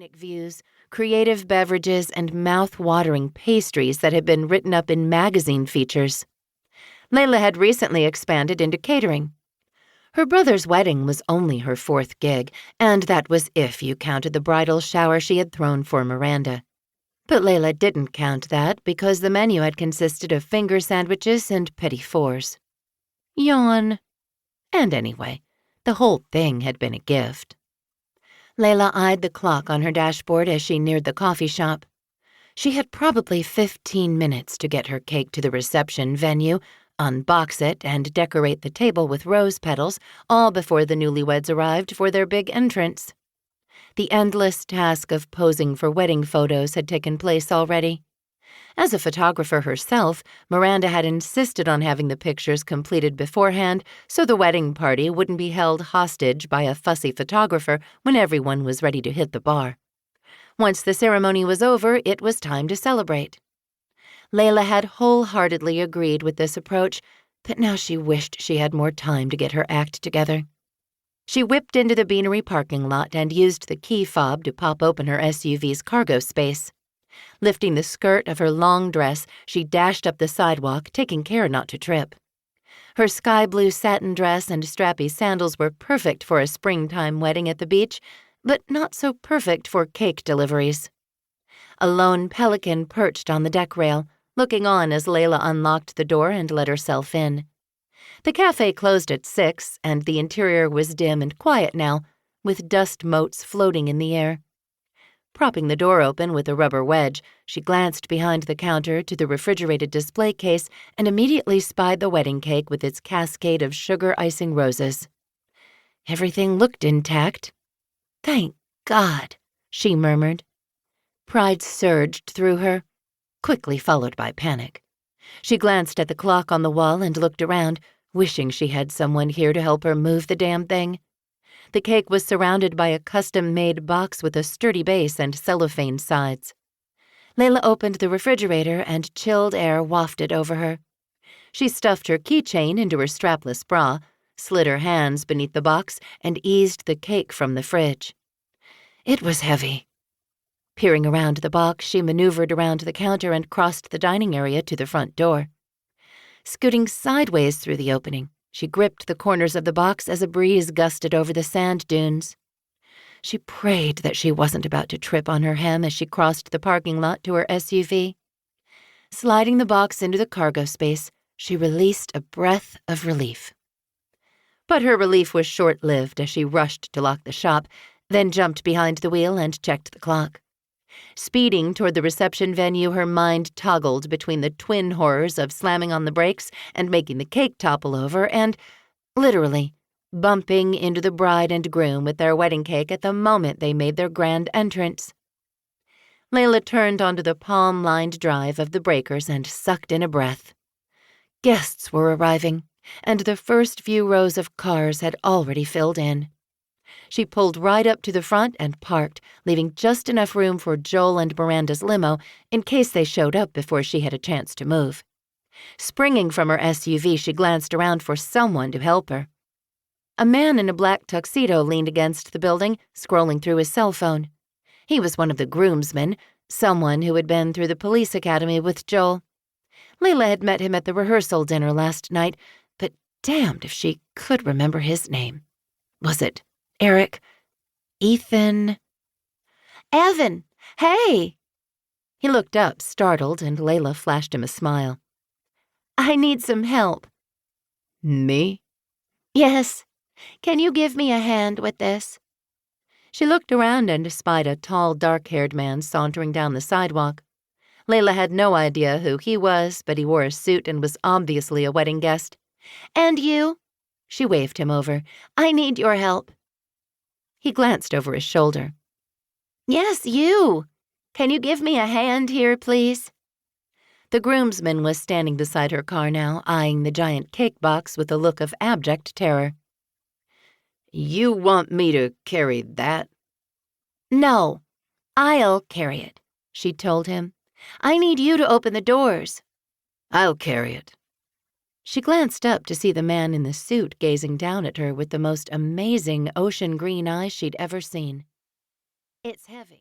scenic views, creative beverages, and mouth-watering pastries that had been written up in magazine features. Leyla had recently expanded into catering. Her brother's wedding was only her 4th gig, and that was if you counted the bridal shower she had thrown for Miranda. But Leyla didn't count that because the menu had consisted of finger sandwiches and petit fours. Yawn. And anyway, the whole thing had been a gift. Leyla eyed the clock on her dashboard as she neared the coffee shop. She had probably 15 minutes to get her cake to the reception venue, unbox it, and decorate the table with rose petals, all before the newlyweds arrived for their big entrance. The endless task of posing for wedding photos had taken place already. As a photographer herself, Miranda had insisted on having the pictures completed beforehand so the wedding party wouldn't be held hostage by a fussy photographer when everyone was ready to hit the bar. Once the ceremony was over, it was time to celebrate. Leyla had wholeheartedly agreed with this approach, but now she wished she had more time to get her act together. She whipped into the beanery parking lot and used the key fob to pop open her SUV's cargo space. Lifting the skirt of her long dress, she dashed up the sidewalk, taking care not to trip. Her sky-blue satin dress and strappy sandals were perfect for a springtime wedding at the beach, but not so perfect for cake deliveries. A lone pelican perched on the deck rail, looking on as Leyla unlocked the door and let herself in. The cafe closed at 6, and the interior was dim and quiet now, with dust motes floating in the air. Propping the door open with a rubber wedge, she glanced behind the counter to the refrigerated display case and immediately spied the wedding cake with its cascade of sugar icing roses. Everything looked intact. "Thank God," she murmured. Pride surged through her, quickly followed by panic. She glanced at the clock on the wall and looked around, wishing she had someone here to help her move the damn thing. The cake was surrounded by a custom-made box with a sturdy base and cellophane sides. Leyla opened the refrigerator and chilled air wafted over her. She stuffed her keychain into her strapless bra, slid her hands beneath the box, and eased the cake from the fridge. It was heavy. Peering around the box, she maneuvered around the counter and crossed the dining area to the front door. Scooting sideways through the opening, she gripped the corners of the box as a breeze gusted over the sand dunes. She prayed that she wasn't about to trip on her hem as she crossed the parking lot to her SUV. Sliding the box into the cargo space, she released a breath of relief. But her relief was short-lived as she rushed to lock the shop, then jumped behind the wheel and checked the clock. Speeding toward the reception venue, her mind toggled between the twin horrors of slamming on the brakes and making the cake topple over and, literally, bumping into the bride and groom with their wedding cake at the moment they made their grand entrance. Leyla turned onto the palm-lined drive of the breakers and sucked in a breath. Guests were arriving, and the first few rows of cars had already filled in. She pulled right up to the front and parked, leaving just enough room for Joel and Miranda's limo in case they showed up before she had a chance to move. Springing from her SUV, she glanced around for someone to help her. A man in a black tuxedo leaned against the building, scrolling through his cell phone. He was one of the groomsmen, someone who had been through the police academy with Joel. Leyla had met him at the rehearsal dinner last night, but damned if she could remember his name. Was it Eric? Ethan? Evan! Hey! He looked up, startled, and Leyla flashed him a smile. I need some help. Me? Yes. Can you give me a hand with this? She looked around and spied a tall, dark-haired man sauntering down the sidewalk. Leyla had no idea who he was, but he wore a suit and was obviously a wedding guest. And you? She waved him over. I need your help. He glanced over his shoulder. Yes, you. Can you give me a hand here, please? The groomsman was standing beside her car now, eyeing the giant cake box with a look of abject terror. You want me to carry that? No, I'll carry it, she told him. I need you to open the doors. I'll carry it. She glanced up to see the man in the suit gazing down at her with the most amazing ocean green eyes she'd ever seen. It's heavy.